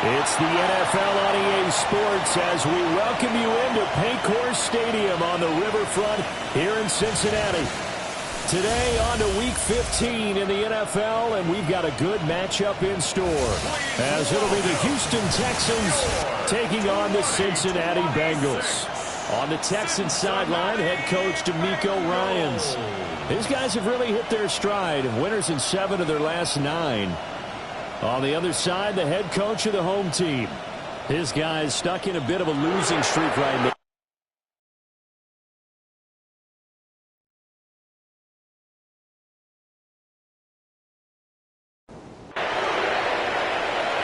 It's the NFL on EA Sports as we welcome you into Paycor Stadium on the riverfront here in Cincinnati. Today on to Week 15 in the NFL, and we've got a good matchup in store as it'll be the Houston Texans taking on the Cincinnati Bengals. On the Texans sideline, head coach DeMeco Ryans. These guys have really hit their stride, winners in 7 of their last 9. On the other side, the head coach of the home team. His guys stuck in a bit of a losing streak right now.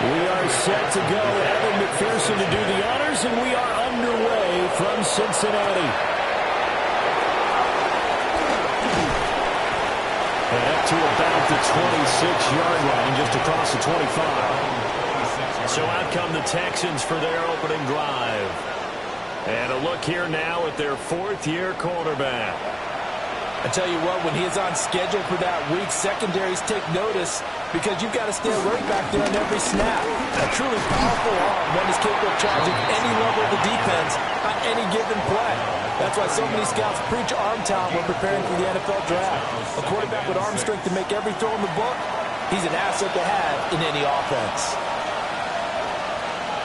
We are set to go. Evan McPherson to do the honors, and we are underway from Cincinnati. And up to about the 26-yard line, just across the 25. So out come the Texans for their opening drive. And a look here now at their 4th-year quarterback. I tell you what, when he is on schedule for that week, secondaries take notice because you've got to stay alert back there on every snap. A truly powerful arm, one is capable of charging any level of the defense on any given play. That's why so many scouts preach arm talent when preparing for the NFL draft. A quarterback with arm strength to make every throw in the book, he's an asset to have in any offense.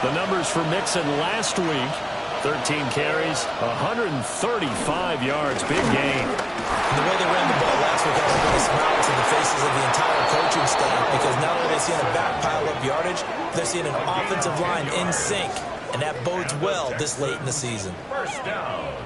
The numbers for Mixon last week, 13 carries, 135 yards, big game. The way they ran the ball last week has put smiles in the faces of the entire coaching staff because not only are they seeing a back pile up yardage, they're seeing an offensive line in sync, and that bodes well this late in the season. First down.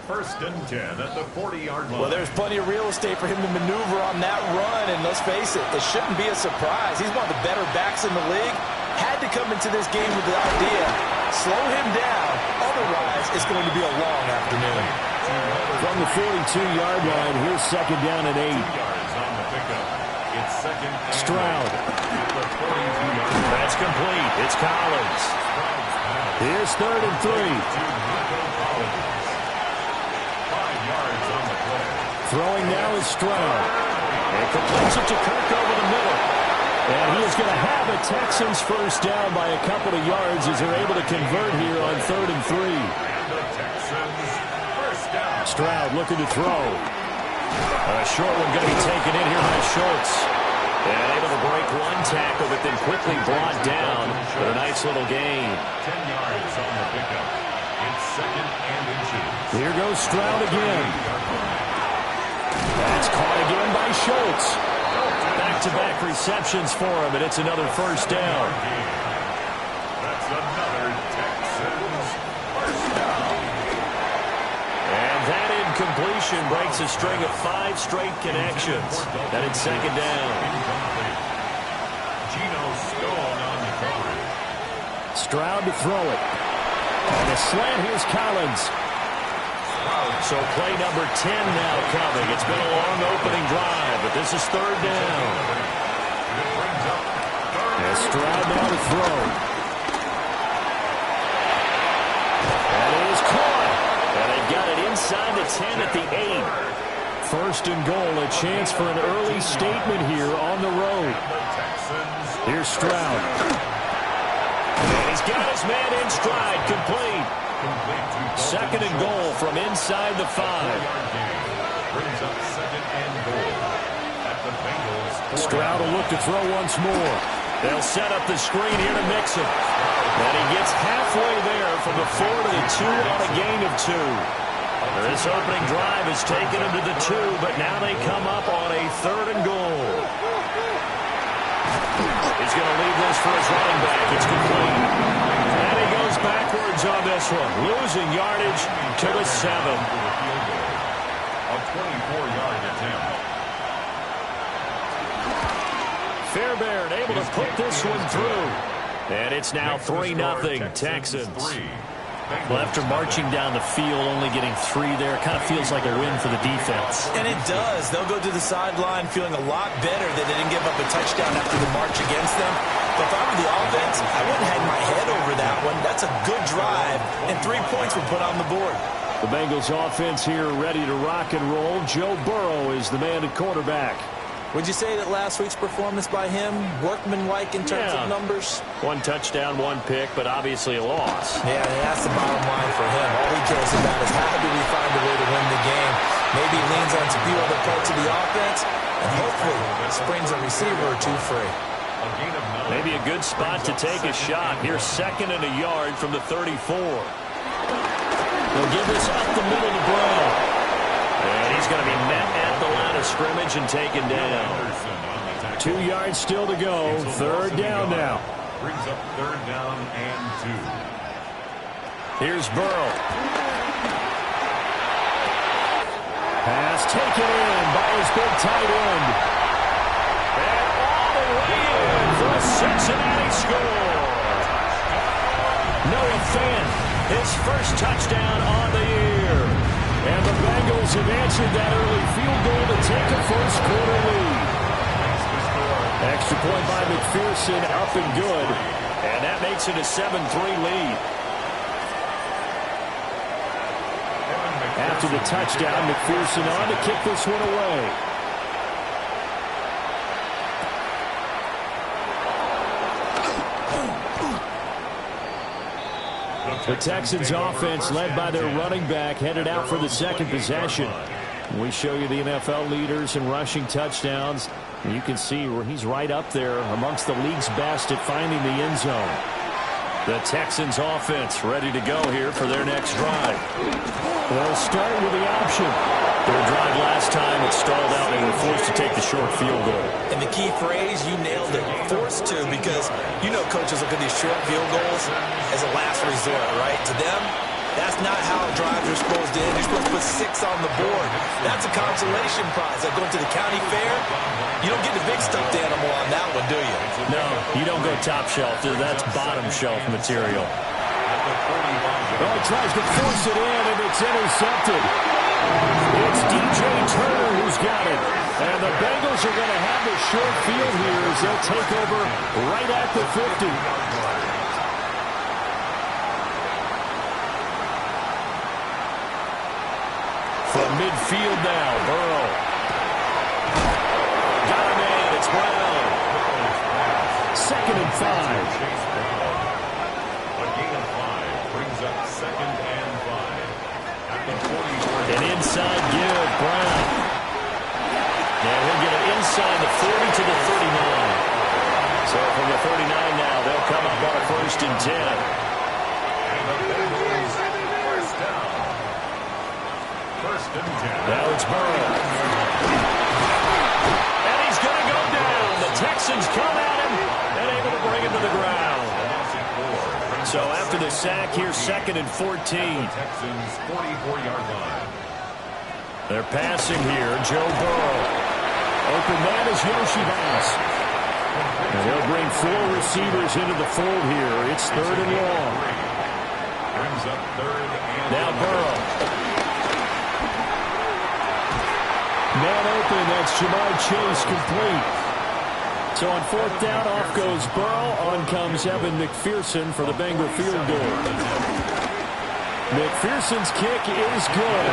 1st and 10 at the 40-yard line. Well, there's plenty of real estate for him to maneuver on that run, and let's face it shouldn't be a surprise. He's one of the better backs in the league. Had to come into this game with the idea, slow him down, otherwise it's going to be a long afternoon. From the 42-yard line, here's 2nd down and 8. 2 yards on the pickup. It's 2nd and Stroud. That's complete. It's Collins. Here's 3rd and 3. Throwing now is Stroud. And completes it to Kirk over the middle. And he is going to have a Texans first down by a couple of yards as they're able to convert here on 3rd and 3. Stroud looking to throw. A short one going to be taken in here by Schultz. And able to break one tackle, but then quickly brought down for a nice little gain. 10 yards on the pickup. It's 2nd and inches. Here goes Stroud again. That's caught again by Schultz. Back-to-back receptions for him, and it's another first down. That's another Texans first down. And that incompletion breaks a string of 5 straight connections. Then it's 2nd down. Geno Stone on the coverage. Stroud to throw it. On the slant, here's Collins. So play number 10 now coming. It's been a long opening drive, but this is 3rd down. And Stroud now to throw. That is caught. And they've got it inside the 10 at the 8. 1st and goal, a chance for an early statement here on the road. Here's Stroud. And he's got his man in stride, complete. 2nd and goal from inside the 5. Brings up 2nd and goal at the Bengals. Stroud will look to throw once more. They'll set up the screen here to Mixon. And he gets halfway there from the 4 to the 2 on a gain of 2. This opening drive has taken him to the 2, but now they come up on a 3rd and goal. He's going to leave this for his running back. It's complete. And he goes backwards on this one, losing yardage to the 7. A 24-yard attempt. Fairbairn able to put this one through. And it's now 3-0 Texans. Well, after marching down the field, only getting 3 there, it kind of feels like a win for the defense. And it does. They'll go to the sideline feeling a lot better that they didn't give up a touchdown after the march against them. But if I were the offense, I wouldn't hang my head over that one. That's a good drive, and 3 points were put on the board. The Bengals offense here ready to rock and roll. Joe Burrow is the man at quarterback. Would you say that last week's performance by him, workmanlike in terms of numbers? 1 touchdown, 1 pick, but obviously a loss. Yeah, and that's the bottom line for him. All he cares about is how do we find a way to win the game. Maybe leans on a few other parts of the offense, and hopefully springs a receiver or two free. Maybe a good spot to take a shot. Here's 2nd and a yard from the 34. They'll give this up the middle to Brown. And he's going to be met at the line of scrimmage and taken down. 2 yards still to go. 3rd down now. Brings up 3rd down and 2. Here's Burrow. Pass taken in by his big tight end. And all the way in for a Cincinnati score. Noah Fant, his first touchdown on the year. And the Bengals have answered that early field goal to take a first-quarter lead. Extra point by McPherson, up and good. And that makes it a 7-3 lead. After the touchdown, McPherson on to kick this one away. The Texans offense, led by their running back, headed out for the 2nd possession. We show you the NFL leaders in rushing touchdowns. And you can see where he's right up there amongst the league's best at finding the end zone. The Texans offense ready to go here for their next drive. They'll start with the option. Their drive last time, it stalled out and they were forced to take the short field goal. And the key phrase, you nailed it, forced to, because you know coaches look at these short field goals as a last resort, right? To them, that's not how drives are supposed to end. You're supposed to put 6 on the board. That's a consolation prize. Like going to the county fair, you don't get the big stuffed animal on that one, do you? No, you don't go top shelf. That's bottom shelf material. Oh, he tries to force it in, and it's intercepted. It's DJ Turner who's got it. And the Bengals are going to have the short field here as they'll take over right at the 50. From midfield now, Burrow. Got him in. It's Brown. 2nd and 5. A gain of 5 brings up 2nd and 5. At the 40. An inside give, Brown. And he'll get it inside the 40 to the 39. So from the 39 now, they'll come up on a 1st and 10. And the Bengals first down. 1st and 10. Now it's Burrow. And he's going to go down. The Texans come at him and able to bring him to the ground. So after the sack, here's 2nd and 14. Texans 44-yard line. They're passing here. Joe Burrow. Open man is Yoshibas. And they'll bring 4 receivers into the fold here. It's 3rd and long. Brings up 3rd and now Burrow. Man open. That's Jamar Chase complete. So on 4th down, off goes Burrow. On comes Evan McPherson for the Bengal field goal. McPherson's kick is good.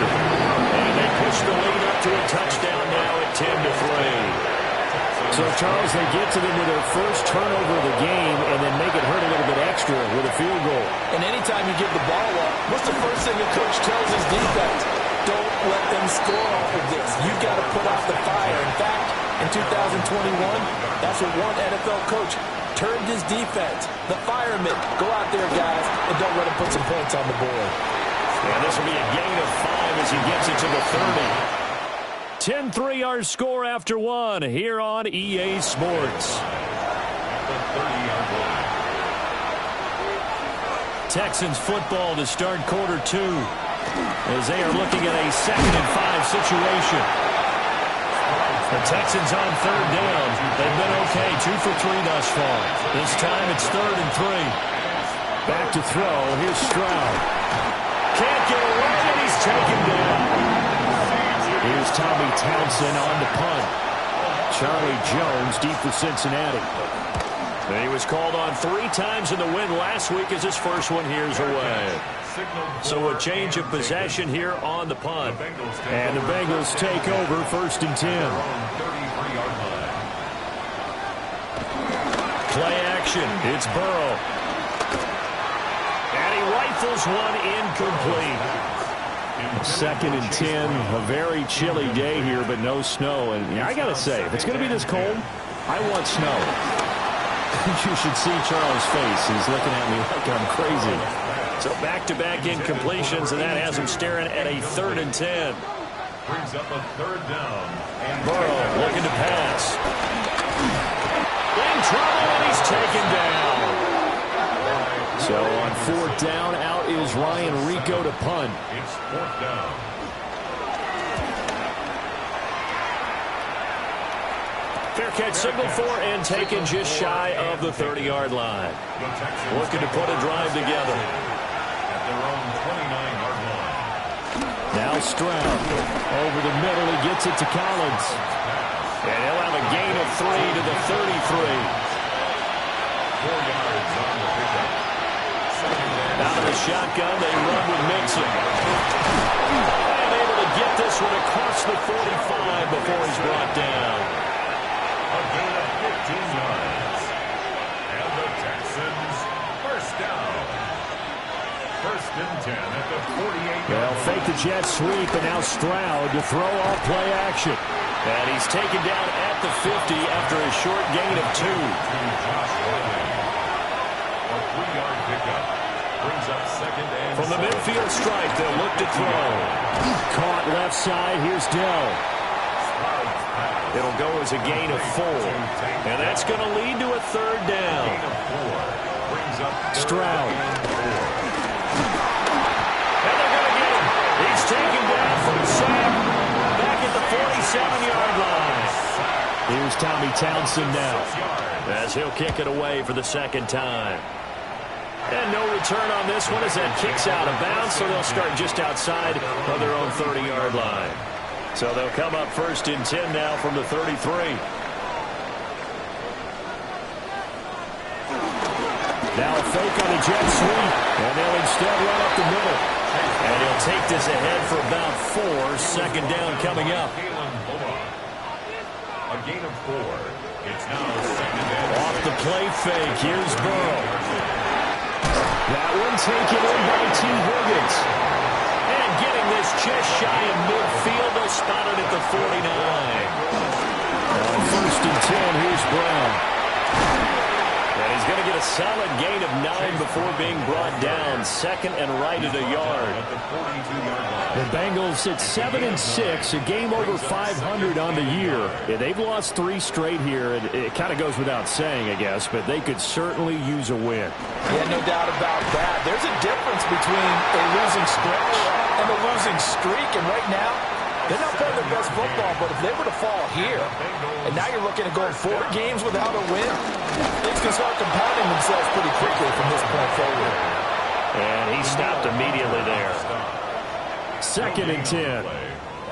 And they push the lead up to a touchdown now at 10-3. So, Charles, they get to them with their first turnover of the game and then make it hurt a little bit extra with a field goal. And anytime you give the ball up, what's the first thing a coach tells his defense? Don't let them score off of this. You've got to put out the fire. In fact, in 2021, that's what one NFL coach termed his defense. The firemen. Go out there, guys, and don't let them put some points on the board. And this will be a gain of 5 as he gets it to the 30. 10-3 our score after 1 here on EA Sports. Texans football to start quarter 2 as they are looking at a 2nd and 5 situation. The Texans on 3rd down. They've been okay, 2 for 3 thus far. This time it's 3rd and 3. Back to throw. Here's Stroud. Can't get away, and he's taken down. Here's Tommy Townsend on the punt. Charlie Jones deep for Cincinnati. And he was called on 3 times in the win last week as his first one here's away. So a change of possession here on the punt. And the Bengals take over 1st and 10. Play action. It's Burrow. And he rifles one incomplete. 2nd and 10. A very chilly day here, but no snow. And I got to say, if it's going to be this cold, I want snow. You should see Charles' face. He's looking at me like I'm crazy. So back-to-back incompletions, and that has him staring at a 3rd and 10. Brings up a 3rd down. Burrow looking to pass. In trouble, and he's taken down. So on 4th down, out is Ryan Rico to punt. It's 4th down. Fair catch signal for and taken just shy of the 30-yard line. Looking to put a drive together. At their own 29-yard line. Now Stroud over the middle. He gets it to Collins. And he'll have a gain of 3 to the 33. 4 yards on the pickup. Out of the shotgun, they run with Mixon. And able to get this one across the 45 before he's brought down. A gain of 15 yards. And the Texans first down. 1st and 10 at the 48-yard line. Well, fake the jet sweep, and now Stroud to throw off play action. And he's taken down at the 50 after a short gain of 2. A 3-yard pickup. Brings up 2nd and From the midfield stripe, they'll look to throw. Caught left side. Here's Dell. It'll go as a gain of 4. And that's going to lead to a 3rd down. Stroud. And they're going to get him. He's taken down for the sack. Back at the 47-yard line. Here's Tommy Townsend now. As he'll kick it away for the 2nd time. And no return on this one as that kicks out of bounds, so they'll start just outside of their own 30-yard line. So they'll come up 1st and 10 now from the 33. Now a fake on a jet sweep, and they'll instead run up the middle. And he'll take this ahead for about 4. 2nd down coming up. A gain of 4. It's now 2nd and Off the play fake. Here's Burrow. That one taken in by T. Higgins. And getting this just shy of midfield, they'll spot it at the 49. On 1st and 10, here's Brown. And he's going to get a solid gain of 9 before being brought down. 2nd and right at a yard. at the 42-yard line. The Bengals at 7-6, a game over 500 on the year. Yeah, they've lost 3 straight here. It kind of goes without saying, I guess, but they could certainly use a win. Yeah, no doubt about that. There's a difference between a losing stretch and a losing streak, and right now, they're not playing their best football, but if they were to fall here, and now you're looking at going 4 games without a win, things can start compounding themselves pretty quickly from this point forward. And he stopped immediately there. 2nd and 10.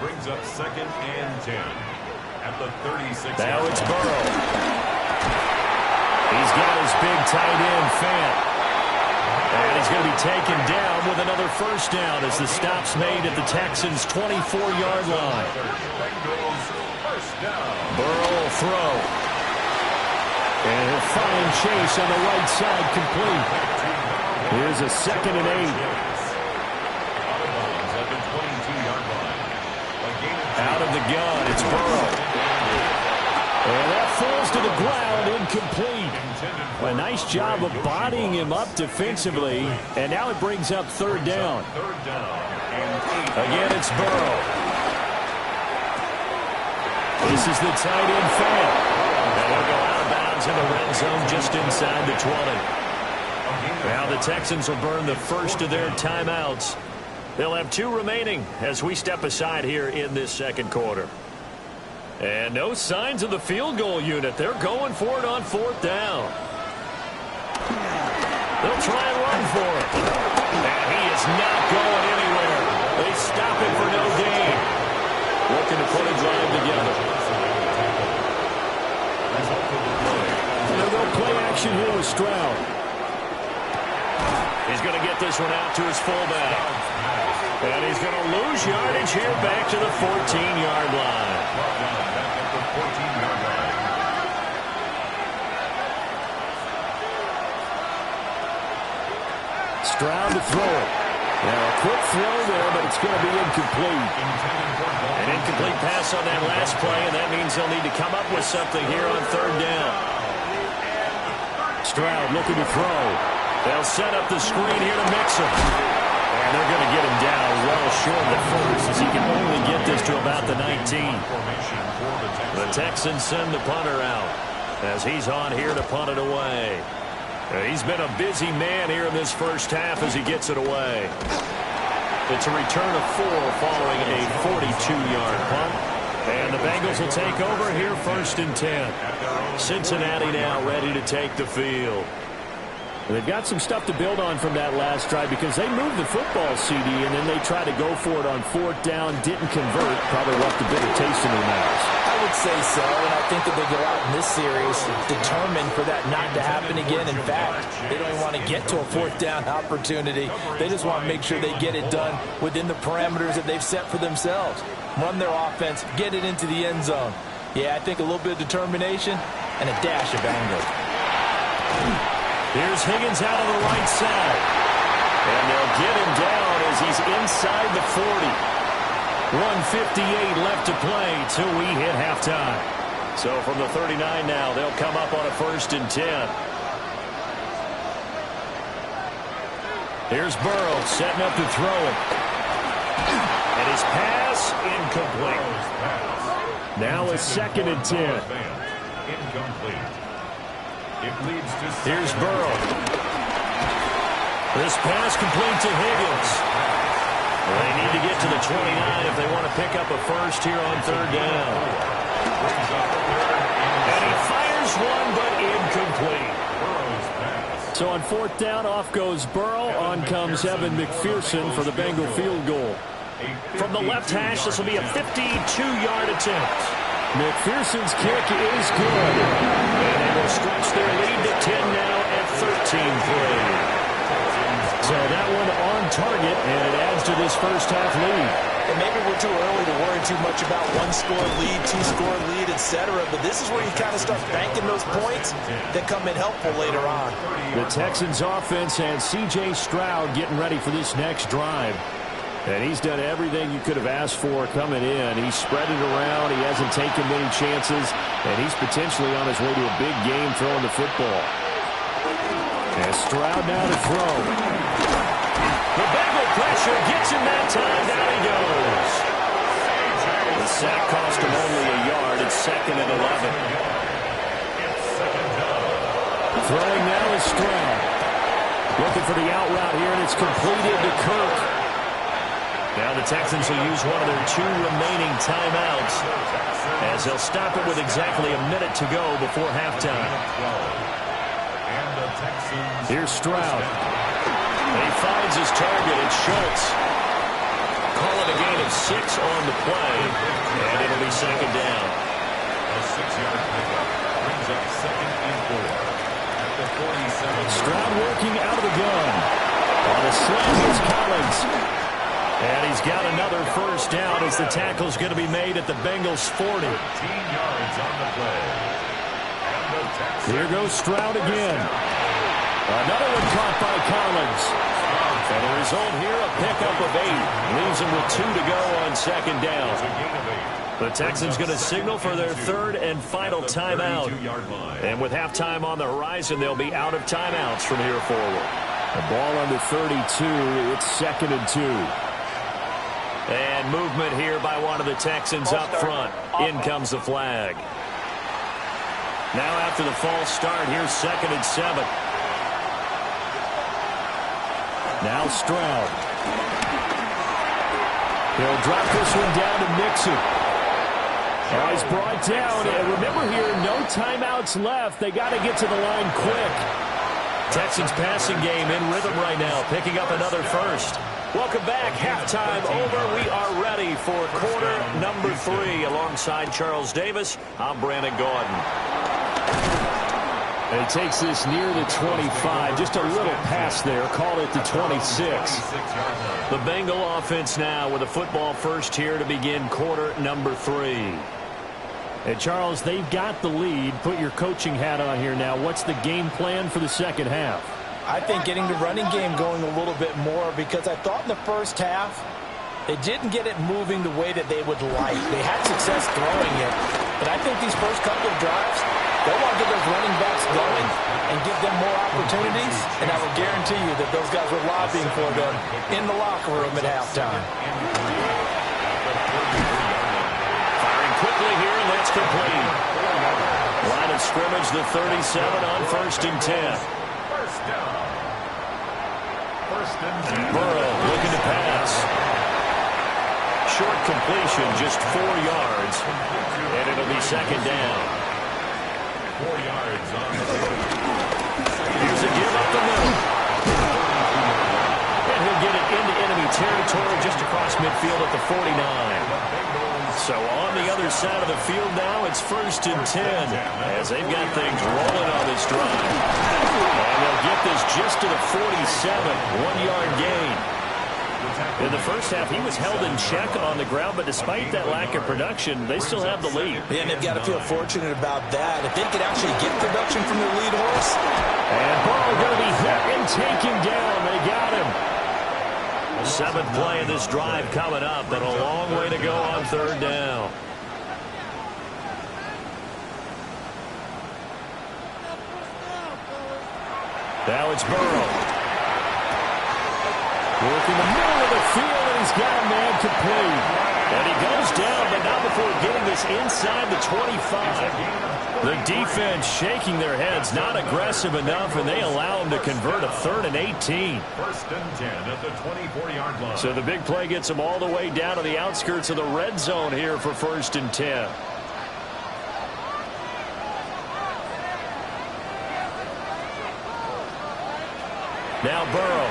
Brings up 2nd and 10 at the 36. Now it's Burrow. He's got his big tight end, Fant. And he's going to be taken down with another 1st down as the stop's made at the Texans' 24-yard line. Burrow will throw. And he'll find Chase on the right side complete. Here's a 2nd and 8. Out of the gun, it's Burrow. And that falls to the ground, incomplete. A nice job of bodying him up defensively, and now it brings up 3rd down. Again, it's Burrow. This is the tight end Fant. And he'll go out of bounds in the red zone just inside the 20. Now the Texans will burn the first of their timeouts. They'll have 2 remaining as we step aside here in this 2nd quarter. And no signs of the field goal unit. They're going for it on 4th down. They'll try and run for it. And he is not going anywhere. They stop him for no gain. Looking to put a drive together. They'll go play action here with Stroud. He's going to get this one out to his fullback. And he's going to lose yardage here back to the 14-yard line. Stroud to throw it. Now a quick throw there, but it's going to be incomplete. An incomplete pass on that last play, and that means they'll need to come up with something here on third down. Stroud looking to throw. They'll set up the screen here to mix him. And they're going to get him down well short of the first, as he can only get this to about the 19. The Texans send the punter out as he's on here to punt it away. He's been a busy man here in this first half as he gets it away. It's a return of 4 following a 42-yard punt. And the Bengals will take over here first and 10. Cincinnati now ready to take the field. They've got some stuff to build on from that last drive because they moved the football, CD, and then they tried to go for it on fourth down, didn't convert, probably left a bitter taste in their mouths. I would say so, and I think that they go out in this series determined for that not to happen again. In fact, they don't even want to get to a fourth down opportunity. They just want to make sure they get it done within the parameters that they've set for themselves. Run their offense, get it into the end zone. Yeah, I think a little bit of determination and a dash of anger. Here's Higgins out of the right side. And they'll get him down as he's inside the 40. 1:58 left to play till we hit halftime. So from the 39 now, they'll come up on a first and 10. Here's Burrow setting up to throw it. And his pass incomplete. Now a second and 10. Incomplete. Here's Burrow. This pass complete to Higgins. Well, they need to get to the 29 if they want to pick up a first here on third down. And he fires one, but incomplete. So on fourth down, off goes Burrow. On comes Evan McPherson for the Bengal field goal. From the left hash, this will be a 52-yard attempt. McPherson's kick is good. And they will stretch their lead to 10 now at 13-3. So that one on target, and it adds to this first half lead. And maybe we're too early to worry too much about one-score lead, two-score lead, etc. But this is where you kind of start banking those points that come in helpful later on. The Texans offense and C.J. Stroud getting ready for this next drive. And he's done everything you could have asked for coming in. He's spread it around. He hasn't taken many chances. And he's potentially on his way to a big game throwing the football. And Stroud now to throw. The Bengal pressure gets him that time. Down he goes. The sack cost him only a yard. It's second and 11. Throwing now is Stroud. Looking for the out route here, and it's completed to Kirk. Now the Texans will use one of their 2 remaining timeouts as they'll stop it with exactly a minute to go before halftime. Here's Stroud. He finds his target. It's Schultz. Call it a gain of 6 on the play, and it'll be second down. A 6-yard pickup brings up second and 4 at the 47. Stroud working out of the gun. On a slant is Collins. And he's got another first down as the tackle's going to be made at the Bengals 40. 13 yards on the play. Here goes Stroud again. Another one caught by Collins. And the result here, a pickup of 8. Leaves him with 2 to go on second down. The Texans going to signal for their third and final timeout. And with halftime on the horizon, they'll be out of timeouts from here forward. The ball under 32. It's second and 2. And movement here by one of the Texans up front. In comes the flag. Now after the false start, here's second and 7. Now Stroud. He'll drop this one down to Mixon. Oh, he's brought down. And remember here, no timeouts left. They got to get to the line quick. Texans passing game in rhythm right now, picking up another first. Welcome back. Halftime over. We are ready for quarter number 3. Alongside Charles Davis, I'm Brandon Gordon. And he takes this near the 25. Just a little pass there. Call it the 26. The Bengal offense now with a football first here to begin quarter number 3. And Charles, they've got the lead. Put your coaching hat on here now. What's the game plan for the second half? I think getting the running game going a little bit more, because I thought in the first half they didn't get it moving the way that they would like. They had success throwing it, but I think these first couple of drives, they want to get those running backs going and give them more opportunities, and I will guarantee you that those guys were lobbying for them in the locker room at halftime. Firing quickly here, and that's complete. Line of scrimmage, the 37 on 1st and 10. First down. 1st and 10. Burrow looking to pass. Short completion, just 4 yards, and it'll be 2nd down. 4 yards on the field. Here's a give up the middle. And he'll get it into enemy territory just across midfield at the 49. So on the other side of the field now, it's 1st and 10 as they've got things rolling on this drive. And they'll get this just to the 47, 1-yard gain. In the first half, he was held in check on the ground, but despite that lack of production, they still have the lead. Yeah, and they've got to feel fortunate about that. If they could actually get production from their lead horse. And Burrow going to be hit and taken down. They got him. 7th play of this drive coming up, but a long way to go on 3rd down. Now it's Burrow. Working the middle of the field, and he's got a man complete. And he goes down, but not before getting this inside the 25. The defense shaking their heads, not aggressive enough, and they allow him to convert a 3rd and 18. 1st and 10 at the 24-yard line. So the big play gets them all the way down to the outskirts of the red zone here for 1st and 10. Now Burrow.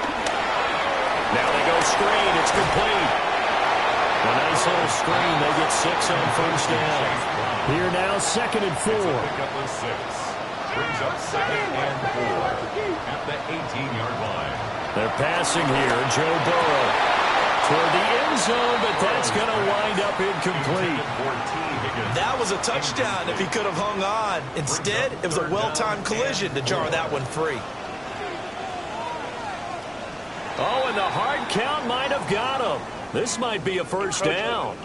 Now they go screen. It's complete. A nice little screen. They get 6 on 1st down. Here now, 2nd and 4. Pick up the 6. Brings up 2nd and 4 at the 18-yard line. They're passing here. Joe Burrow toward the end zone, but that's going to wind up incomplete. That was a touchdown if he could have hung on. Instead, it was a well-timed collision to jar that one free. Oh, and the hard count might have got him. This might be a 1st down.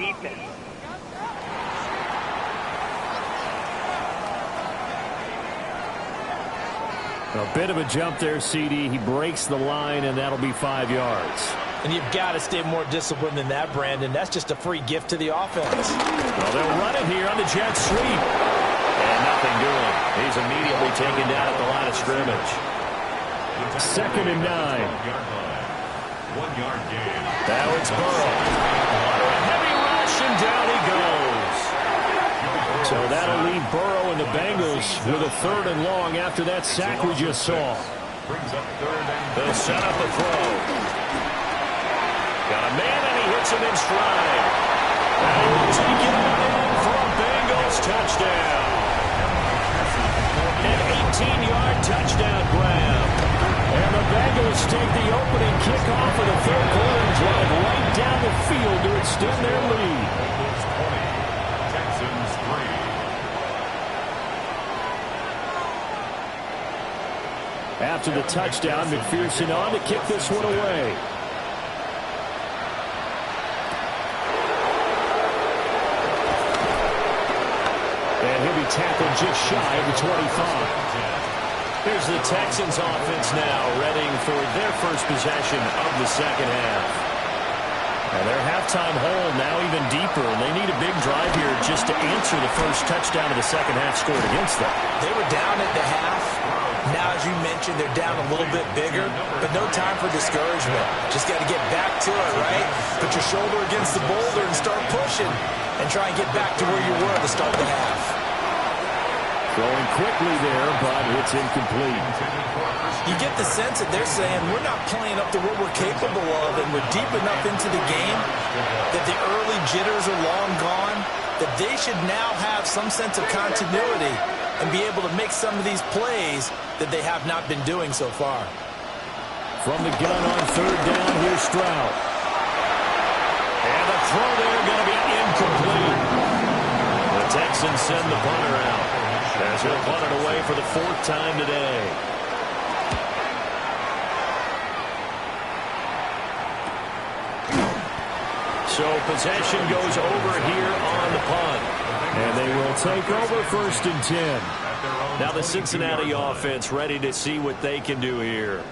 A bit of a jump there, CD. He breaks the line, and that'll be 5 yards. And you've got to stay more disciplined than that, Brandon. That's just a free gift to the offense. Well, they'll run it here on the jet sweep. And nothing doing. He's immediately taken down at the line of scrimmage. 2nd and 9. 1-yard gain. Now it's Burrow. Under a heavy rush, and down he goes. So that'll leave Burrow and the Bengals with a 3rd and long after that sack we just saw. Brings up 3rd and They'll set up a throw. Got a man, and he hits him in stride. And he will take it on in for a Bengals touchdown. An 18-yard touchdown grab. And the Bengals take the opening kickoff of the 3rd quarter and drive right down the field to extend their lead. Bengals 20, Texans 3. After the touchdown, McPherson on to kick this one away. And he'll be tackled just shy of the 25. Here's the Texans offense now, readying for their first possession of the 2nd half. And their halftime hole now even deeper, and they need a big drive here just to answer the first touchdown of the 2nd half scored against them. They were down at the half. Now, as you mentioned, they're down a little bit bigger, but no time for discouragement. Just got to get back to it, right? Put your shoulder against the boulder and start pushing, and try and get back to where you were to start the half. Throwing quickly there, but it's incomplete. You get the sense that they're saying we're not playing up to what we're capable of, and we're deep enough into the game that the early jitters are long gone, that they should now have some sense of continuity and be able to make some of these plays that they have not been doing so far. From the gun on 3rd down, here's Stroud. And the throw there going to be incomplete. The Texans send the punter out as he'll punt it away for the 4th time today. So possession goes over here on the punt. And they will take over 1st and 10. Now the Cincinnati offense ready to see what they can do here.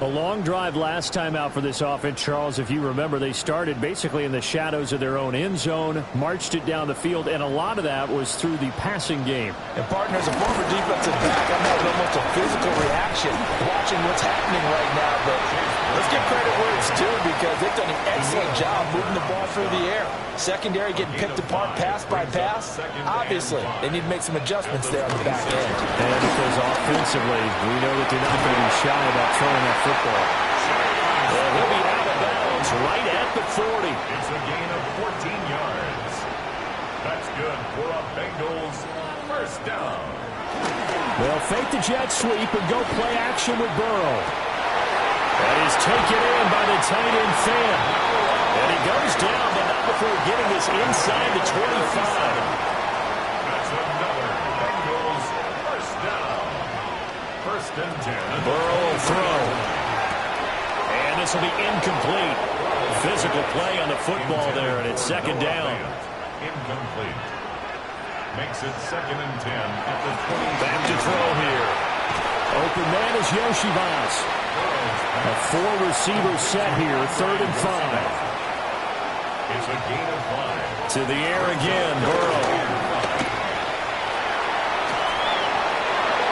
A long drive last time out for this offense, Charles. If you remember, they started basically in the shadows of their own end zone, marched it down the field, and a lot of that was through the passing game. And, partner, as a former defensive back, I'm having almost a physical reaction watching what's happening right now. But let's give credit where it's due because they've done an excellent job moving the ball through the air. Secondary getting picked apart pass by pass. Obviously, they need to make some adjustments there on the back end. And because offensively, we know that they're not going to be shy about throwing that football. Well, he'll be out of bounds right at the 40. It's a gain of 14 yards. That's good for a Bengals 1st down. They'll fake the jet sweep and go play action with Burrow. That is taken in by the tight end Fan. And he goes down, but not before getting this inside the 25. That's another Bengals 1st down. 1st and 10. Burrow will throw. And this will be incomplete. Physical play on the football there, and it's 2nd down. Incomplete. Makes it 2nd and 10 at the 20. Back to throw here. Open man is Yoshivas. A 4-receiver set here, 3rd and 5. It's a gain of 5. To the air again, Burrow.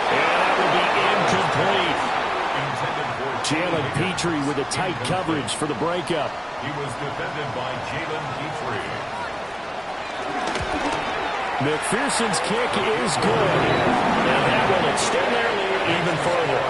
And that will be incomplete. Jalen Petrie with a tight coverage for the breakup. He was defended by Jalen Petrie. McPherson's kick is good. Now that will extend their lead even further.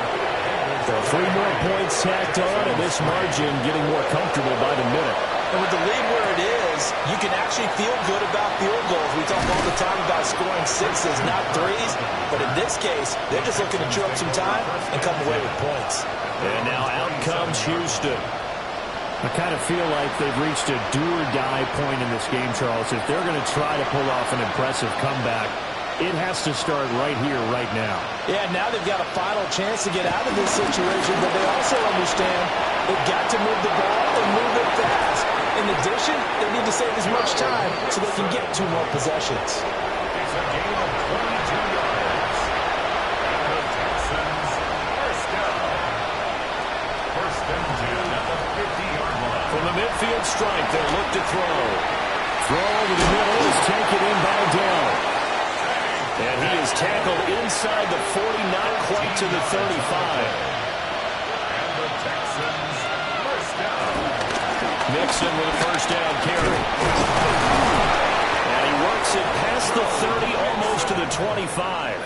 So 3 more points tacked on, and this margin getting more comfortable by the minute. And with the lead where it is, you can actually feel good about field goals. We talk all the time about scoring 6s, not 3s. But in this case, they're just looking to chew up some time and come away with points. And now out comes Houston. I kind of feel like they've reached a do-or-die point in this game, Charles. If they're going to try to pull off an impressive comeback, it has to start right here, right now. Yeah, now they've got a final chance to get out of this situation, but they also understand they've got to move the ball and move it fast. In addition, they need to save as much time so they can get 2 more possessions. It's a gain of 22 yards. And the Texans 1st down. 1st and 10 at the 50-yard line. From the midfield strike, they'll look to throw. Throw over the middle is taken in by Dell. And he is tackled inside the 40, not quite to the 35. And the Texans 1st down. Mixon with a 1st down carry. And he works it past the 30, almost to the 25.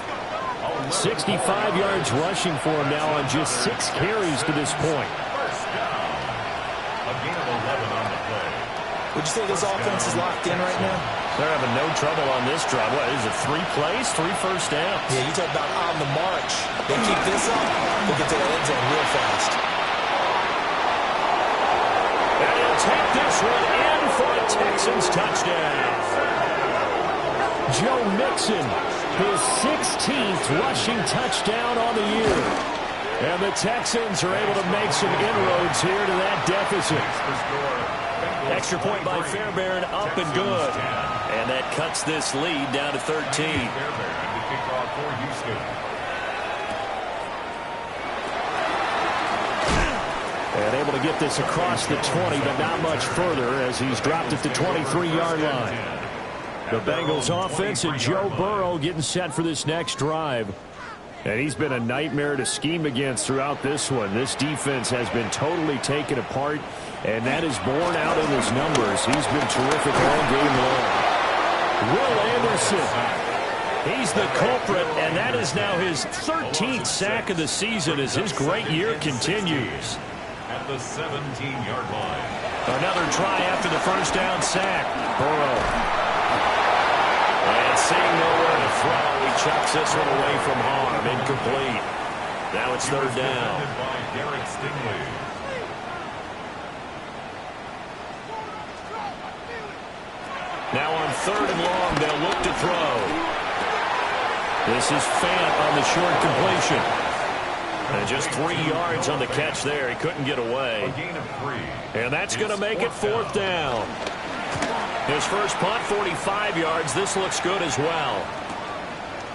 65 yards rushing for him now on just 6 carries to this point. 1st down. A gain of 11 on the play. Would you say this offense is locked in right now? They're having no trouble on this drive. What, is it 3 plays, 3 first downs? Yeah, you talk about on the march. They keep this up, they'll get to the end zone real fast. And he'll take this one in for a Texans touchdown. Joe Mixon, his 16th rushing touchdown on the year. And the Texans are able to make some inroads here to that deficit. Extra point by Fairbairn, up and good. And that cuts this lead down to 13. Fairbairn to kick off for Houston. And able to get this across the 20, but not much further as he's dropped at the 23-yard line. The Bengals offense and Joe Burrow getting set for this next drive. And he's been a nightmare to scheme against throughout this one. This defense has been totally taken apart, and that is borne out in his numbers. He's been terrific all game long. Will Anderson, he's the culprit, and that is now his 13th sack of the season as his great year continues. At the 17-yard line. Another try after the 1st down sack. Burrow. And seeing nowhere to throw, he chucks this one away from harm. Incomplete. Now it's 3rd down. By Derek Stingley. Now on 3rd and long, they'll look to throw. This is Fant on the short completion. And just 3 yards on the catch there. He couldn't get away. A gain of 3. And that's going to make it 4th down. His first punt, 45 yards. This looks good as well.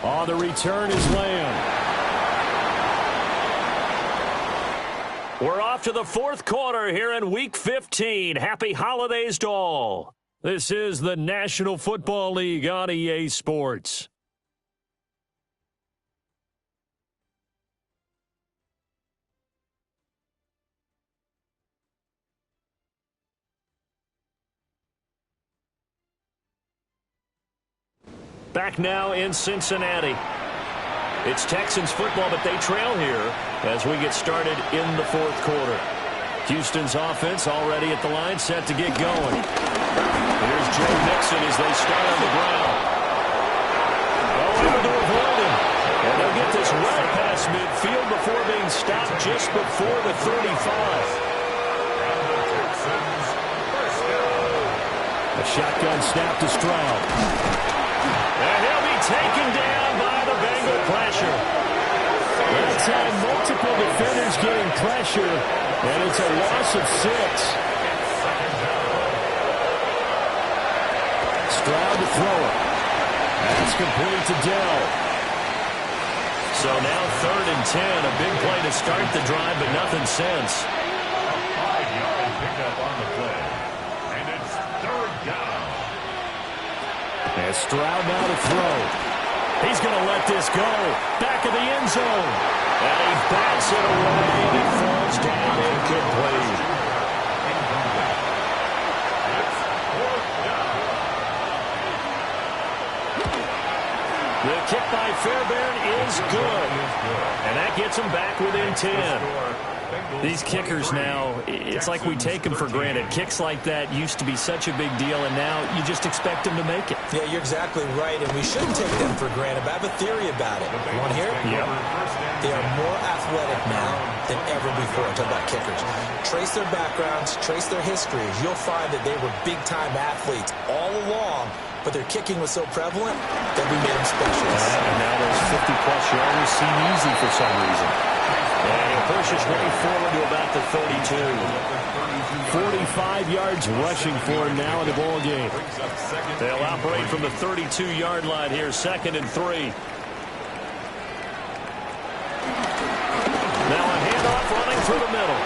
On the return is Lamb. We're off to the 4th quarter here in Week 15. Happy holidays to all. This is the National Football League on EA Sports. Back now in Cincinnati. It's Texans football, but they trail here as we get started in the 4th quarter. Houston's offense already at the line, set to get going. Here's Joe Mixon as they start on the ground. Able to avoid him. And they'll get this right past midfield before being stopped just before the 35. A shotgun snap to Stroud. And he'll be taken down by the Bengal pressure. That time, multiple defenders getting pressure, and it's a loss of 6. Stroud to throw it. That's complete to Dell. So now 3rd and 10, a big play to start the drive, but nothing since. 5-yard pickup on the play. And it's 3rd down. And Stroud now to throw. He's going to let this go. Back of the end zone. And he bats it away, and it falls down incomplete. It's 4th down. The kick by Fairbairn is good. And that gets him back within 10. These kickers now, it's like we take them for granted. Kicks like that used to be such a big deal, and now you just expect them to make it. Yeah, you're exactly right, and we shouldn't take them for granted. But I have a theory about it. You want to hear it? Yep. They are more athletic now than ever before. Talk about kickers. Trace their backgrounds, trace their histories. You'll find that they were big-time athletes all along, but their kicking was so prevalent that we made them specialists. And now those 50-plus yarders seem easy for some reason. And he'll push his way forward to about the 32. 45 yards rushing for him now in the ball game. They'll operate from the 32-yard line here, 2nd and 3. Now a handoff running through the middle.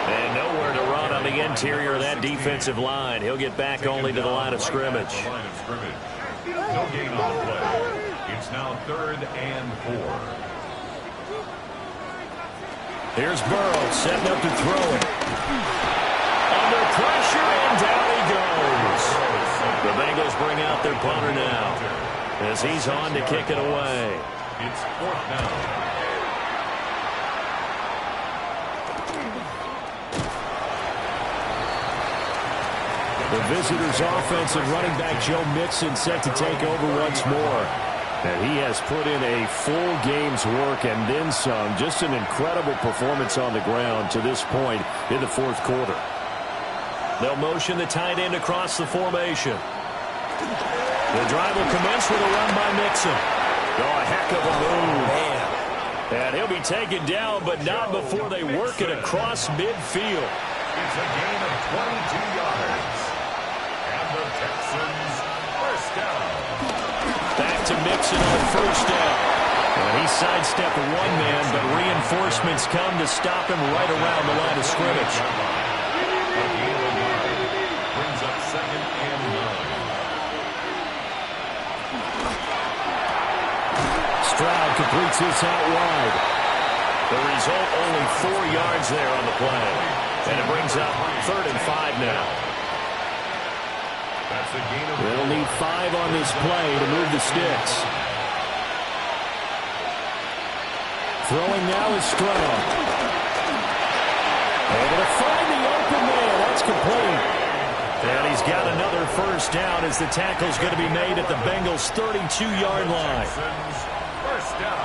And nowhere to run on the interior of that defensive line. He'll get back only to the line of scrimmage. No gain on the play. It's now 3rd and 4. Here's Burrow setting up to throw it. Under pressure, and down he goes. The Bengals bring out their punter now as he's on to kick it away. It's 4th down. The visitors' offensive running back Joe Mixon set to take over once more. And he has put in a full game's work and then some. Just an incredible performance on the ground to this point in the 4th quarter. They'll motion the tight end across the formation. The drive will commence with a run by Mixon. Oh, a heck of a move. Man. And he'll be taken down, but not before they work it across midfield. It's a gain of 22 yards. And the Texans first down. Back to Mixon on 1st down. And he sidestepped a one-man, but reinforcements come to stop him right around the line of scrimmage. A gain of 9 brings up 2nd and 9. Stroud completes this out wide. The result, only 4 yards there on the play. And it brings up 3rd and 5 now. That's a gain of 4. They'll need 5 on this play to move the sticks. Throwing now is Stroud. Able to find the open man. That's complete. And he's got another first down as the tackle's going to be made at the Bengals' 32-yard line. First down.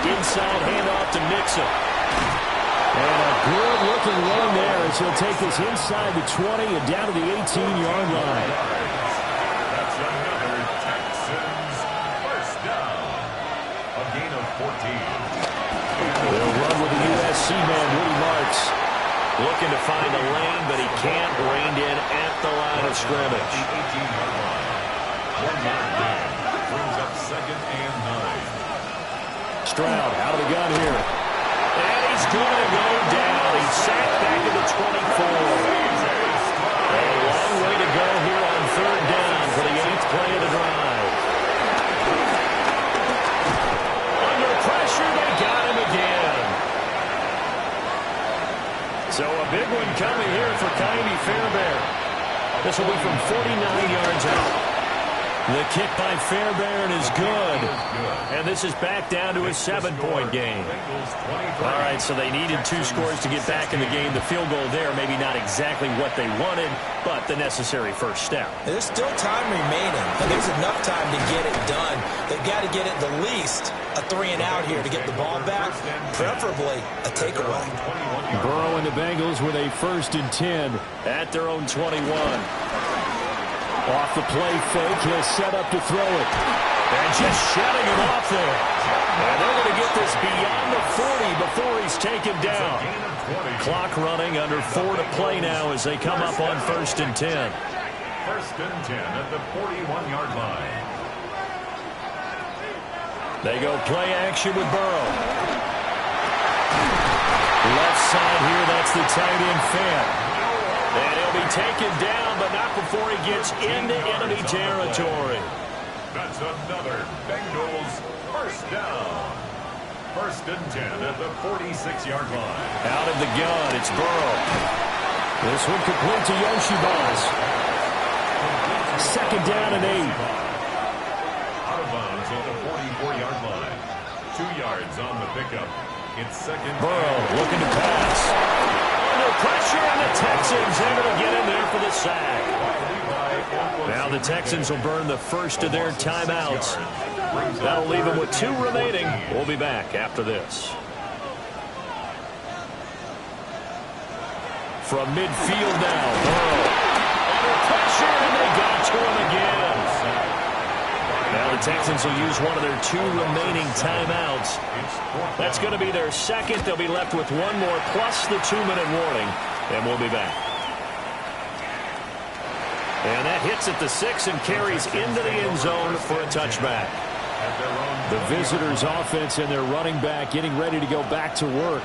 Inside handoff to Mixon. And a good-looking run there as he'll take this inside the 20 and down to the 18-yard line. That's another Texans first down. A gain of 14. Looking to find a lane, but he can't. Reined in at the line of scrimmage. 18-yard line. 1 yard gain. Brings up 2nd and 9. Stroud out of the gun here. And he's going to go down. He's sacked back at the 24. A long way to go here on 3rd down for the 8th play of the drive. Under pressure, they got him again. So a big one coming here for Ka'imi Fairbairn. This will be from 49 yards out. The kick by Fairbairn is good. And this is back down to a 7-point game. All right, so they needed 2 scores to get back in the game. The field goal there, maybe not exactly what they wanted, but the necessary first step. There's still time remaining, and there's enough time to get it done. They've got to get at the least a 3-and-out here to get the ball back, preferably a takeaway. Burrow and the Bengals with a 1st and 10 at their own 21. Off the play fake, he'll set up to throw it. And just shutting him off there. And they're going to get this beyond the 40 before he's taken down. Clock running, under 4 to play now as they come up on 1st and 10. 1st and 10 at the 41-yard line. They go play action with Burrow. Left side here, that's the tight end Fant. And he'll be taken down, but not before he gets into enemy territory. That's another Bengals 1st down. 1st and 10 at the 46-yard line. Out of the gun, it's Burrow. This one complete to Yoshibas. 2nd down and 8. Out of bounds on the 44-yard line. 2 yards on the pickup. It's 2nd. Burrow looking to pass. Under pressure, and the Texans able to get in there for the sack. Now the Texans will burn the first of their timeouts. That'll leave them with 2 remaining. We'll be back after this. From midfield now, Burrow. Under pressure, and they got to him again. Now the Texans will use one of their 2 remaining timeouts. That's going to be their 2nd. They'll be left with 1 more, plus the 2-minute warning, and we'll be back. And that hits at the 6 and carries into the end zone for a touchback. The visitors' offense and their running back getting ready to go back to work.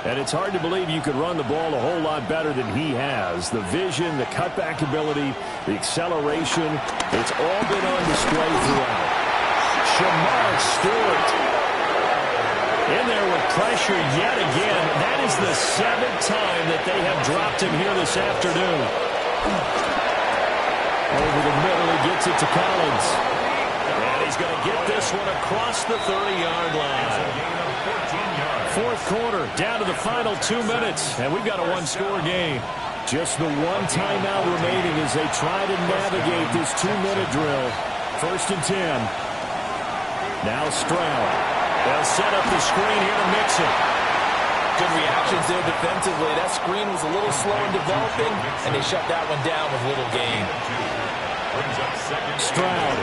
And it's hard to believe you could run the ball a whole lot better than he has. The vision, the cutback ability, the acceleration, it's all been on display throughout. Shamar Stewart in there with pressure yet again. That is the 7th time that they have dropped him here this afternoon. Over the middle, he gets it to Collins. And he's going to get this one across the 30-yard line. 4th quarter, down to the final 2 minutes, and we've got a 1-score game. Just the 1 timeout remaining as they try to navigate this 2-minute drill. 1st and 10. Now Stroud. They'll set up the screen here to Mixon. Good reactions there defensively. That screen was a little slow in developing, and they shut that one down with little gain. Stroud.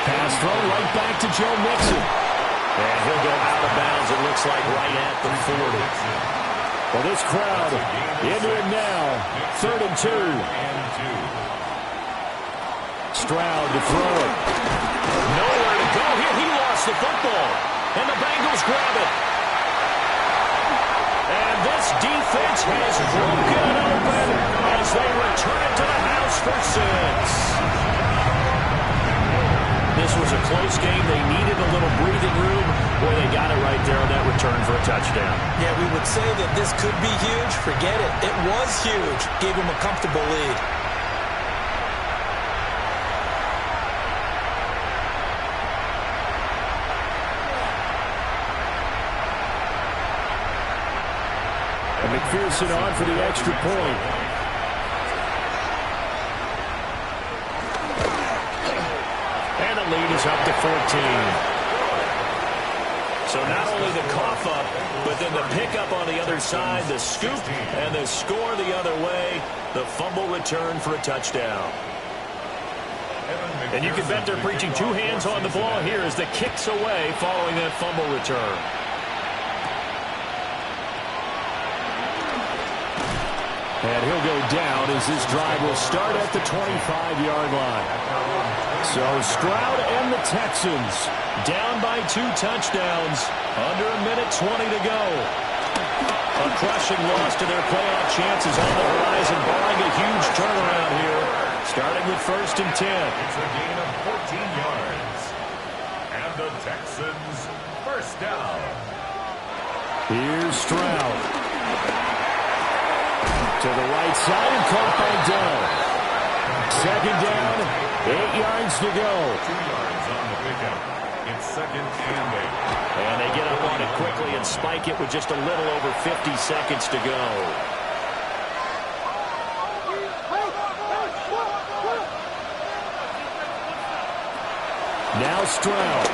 Pass throw right back to Joe Mixon. And he'll go out of bounds, it looks like, right at the 40. Well, this crowd into it now. 3rd and 2. Stroud to throw it. Nowhere to go here. He lost the football. And the Bengals grab it. And this defense has broken it open as they return it to the house for 6. This was a close game. They needed a little breathing room. Boy, they got it right there on that return for a touchdown. Yeah, we would say that this could be huge. Forget it. It was huge. Gave him a comfortable lead. And McPherson on for the extra point. Lead is up to 14. So not only the cough up, but then the pickup on the other side, the scoop, and the score the other way, the fumble return for a touchdown. And you can bet they're preaching 2 hands on the ball here as the kick's away following that fumble return. And he'll go down as this drive will start at the 25-yard line. So Stroud and the Texans down by 2 touchdowns. Under a minute 20 to go. A crushing loss to their playoff chances on the horizon, barring a huge turnaround here. Starting with 1st and 10. It's a gain of 14 yards. And the Texans first down. Here's Stroud. To the right side and caught by Dell. 2nd down, 8 yards to go. 2 yards on the pickup. It's 2nd and 8. And they get up on it quickly and spike it with just a little over 50 seconds to go. Now Stroud.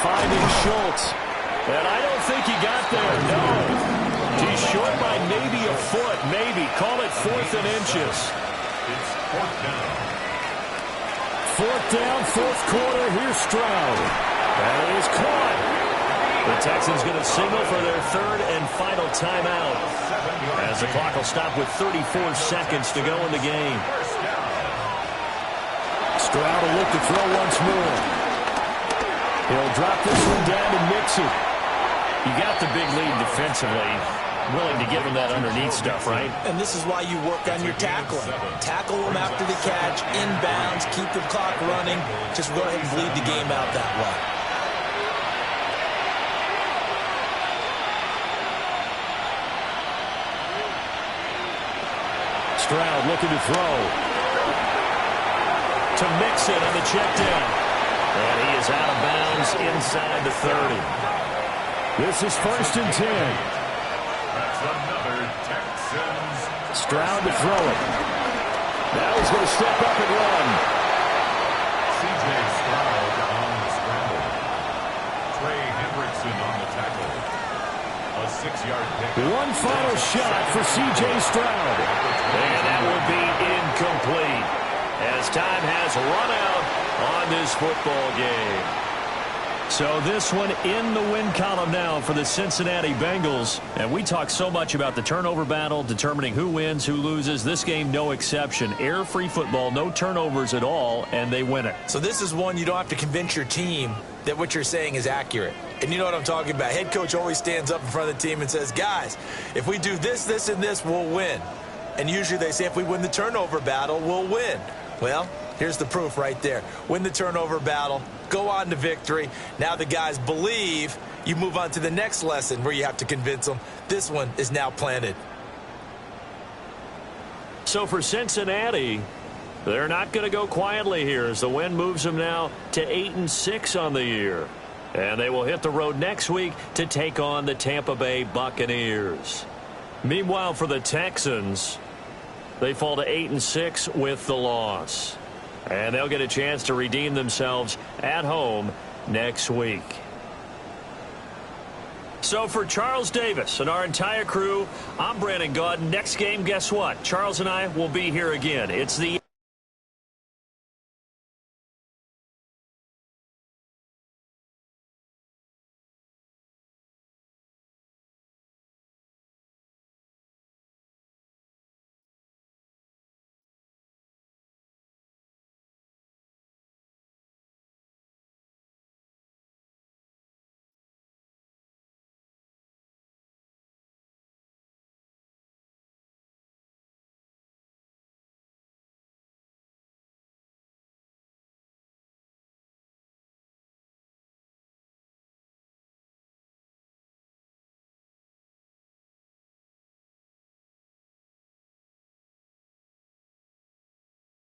Finding Schultz. And I don't think he got there, no. He's short by maybe a foot, maybe. Call it 4th and inches. It's 4th down. 4th down, 4th quarter. Here's Stroud. And it is caught. The Texans going to signal for their 3rd and final timeout, as the clock will stop with 34 seconds to go in the game. Stroud will look to throw once more. He'll drop this one down and mix it. You got the big lead defensively. Willing to give him that underneath stuff, right? And this is why you work on your tackling. Tackle them after the catch, inbounds, keep the clock running. Just go ahead and bleed the game out that way. Stroud looking to throw. To mix it on the check down. And he is out of bounds inside the 30. This is 1st and 10. That's another Texans. Stroud to throw it. Now he's going to step up and run. C.J. Stroud on the scramble. Trey Hendrickson on the tackle. A 6-yard pick. One final shot for C.J. Stroud. And that would be incomplete, as time has run out on this football game. So this one in the win column now for the Cincinnati Bengals. And we talk so much about the turnover battle, determining who wins, who loses. This game, no exception. Air-free football, no turnovers at all, and they win it. So this is one you don't have to convince your team that what you're saying is accurate. And you know what I'm talking about. Head coach always stands up in front of the team and says, guys, if we do this, this, and this, we'll win. And usually they say if we win the turnover battle, we'll win. Well, here's the proof right there. Win the turnover battle, go on to victory. Now the guys believe. You move on to the next lesson where you have to convince them. This one is now planted. So for Cincinnati, they're not going to go quietly here as the win moves them now to 8-6 on the year. And they will hit the road next week to take on the Tampa Bay Buccaneers. Meanwhile, for the Texans, they fall to 8-6 with the loss. And they'll get a chance to redeem themselves at home next week. So for Charles Davis and our entire crew, I'm Brandon Gaudin. Next game, guess what? Charles and I will be here again. It's the